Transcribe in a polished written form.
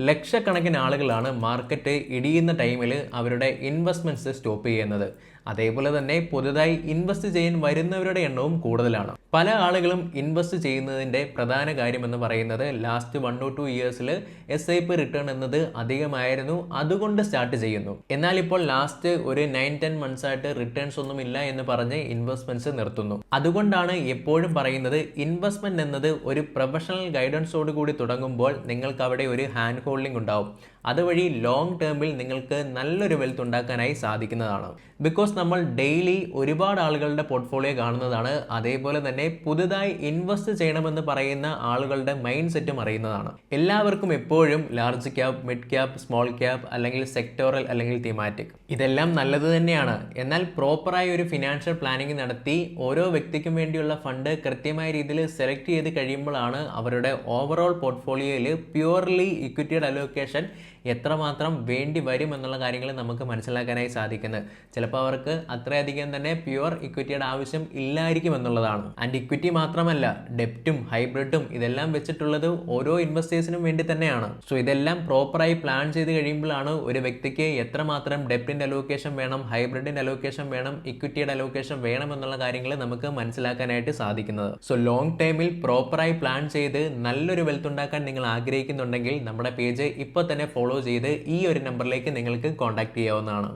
ലക്ഷക്കണക്കിന് ആളുകളാണ് മാർക്കറ്റ് ഇടിയുന്ന ടൈമിൽ അവരുടെ ഇൻവെസ്റ്റ്മെന്റ്സ് സ്റ്റോപ്പ് ചെയ്യുന്നത്. അതേപോലെ തന്നെ പുതുതായി ഇൻവെസ്റ്റ് ചെയ്യാൻ വരുന്നവരുടെ എണ്ണവും കൂടുതലാണ്. പല ആളുകളും ഇൻവെസ്റ്റ് ചെയ്യുന്നതിൻ്റെ പ്രധാന കാര്യം എന്ന് പറയുന്നത് ലാസ്റ്റ് 1 or 2 ഇയേഴ്സിൽ SIP റിട്ടേൺ എന്നത് അധികമായിരുന്നു, അതുകൊണ്ട് സ്റ്റാർട്ട് ചെയ്യുന്നു. എന്നാൽ ഇപ്പോൾ ലാസ്റ്റ് ഒരു 9-10 months ആയിട്ട് റിട്ടേൺസ് ഒന്നും ഇല്ല എന്ന് പറഞ്ഞ് ഇൻവെസ്റ്റ്മെന്റ്സ് നിർത്തുന്നു. അതുകൊണ്ടാണ് എപ്പോഴും പറയുന്നത് ഇൻവെസ്റ്റ്മെന്റ് എന്നത് ഒരു പ്രൊഫഷണൽ ഗൈഡൻസോട് കൂടി തുടങ്ങുമ്പോൾ നിങ്ങൾക്ക് അവിടെ ഒരു ഹാൻഡ് ഹോൾഡിംഗ് ഉണ്ടാവും. അതുവഴി ലോങ് ടേമിൽ നിങ്ങൾക്ക് നല്ലൊരു വെൽത്ത് ഉണ്ടാക്കാനായി സാധിക്കുന്നതാണ്. ബിക്കോസ് നമ്മൾ ഡെയിലി ഒരുപാട് ആളുകളുടെ പോർട്ട്ഫോളിയോ കാണുന്നതാണ്. അതേപോലെ തന്നെ പുതുതായി ഇൻവെസ്റ്റ് ചെയ്യണമെന്ന് പറയുന്ന ആളുകളുടെ മൈൻഡ് സെറ്റും അറിയുന്നതാണ്. എല്ലാവർക്കും എപ്പോഴും large cap, mid cap, small cap അല്ലെങ്കിൽ സെക്ടോറൽ അല്ലെങ്കിൽ തീമാറ്റിക് ഇതെല്ലാം നല്ലത് തന്നെയാണ്. എന്നാൽ പ്രോപ്പറായി ഒരു ഫിനാൻഷ്യൽ പ്ലാനിങ് നടത്തി ഓരോ വ്യക്തിക്കും വേണ്ടിയുള്ള ഫണ്ട് കൃത്യമായ രീതിയിൽ സെലക്ട് ചെയ്ത് കഴിയുമ്പോഴാണ് അവരുടെ ഓവറോൾ പോർട്ട്ഫോളിയോയിൽ പ്യുവർലി ഇക്വിറ്റിയുടെ അലോക്കേഷൻ എത്രമാത്രം വേണ്ടി വരും എന്നുള്ള കാര്യങ്ങൾ നമുക്ക് മനസ്സിലാക്കാനായി സാധിക്കുന്നത്. ചിലപ്പോൾ അവർക്ക് അത്രയധികം തന്നെ പ്യുവർ ഇക്വിറ്റിയുടെ ആവശ്യം ഇല്ലായിരിക്കും എന്നുള്ളതാണ്. ആൻഡ് ഇക്വിറ്റി മാത്രമല്ല, ഡെപ്റ്റും ഹൈബ്രിഡും ഇതെല്ലാം വെച്ചിട്ടുള്ളത് ഓരോ ഇൻവെസ്റ്റേഴ്സിനും വേണ്ടി തന്നെയാണ്. സോ ഇതെല്ലാം പ്രോപ്പറായി പ്ലാൻ ചെയ്ത് കഴിയുമ്പോഴാണ് ഒരു വ്യക്തിക്ക് എത്രമാത്രം ഡെപ്റ്റിൻ്റെ അലോക്കേഷൻ വേണം, ഹൈബ്രിഡിൻ്റെ അലോക്കേഷൻ വേണം, ഇക്വിറ്റിയുടെ അലോക്കേഷൻ വേണം എന്നുള്ള കാര്യങ്ങൾ നമുക്ക് മനസ്സിലാക്കാനായിട്ട് സാധിക്കുന്നത്. സോ ലോങ് ടൈമിൽ പ്രോപ്പറായി പ്ലാൻ ചെയ്ത് നല്ലൊരു വെൽത്ത് ഉണ്ടാക്കാൻ നിങ്ങൾ ആഗ്രഹിക്കുന്നുണ്ടെങ്കിൽ നമ്മുടെ പേജ് ഇപ്പോൾ തന്നെ ഫോളോ ചെയ്ത് ഈ ഒരു നമ്പറിലേക്ക് നിങ്ങൾക്ക് കോൺടാക്ട് ചെയ്യാവുന്നതാണ്.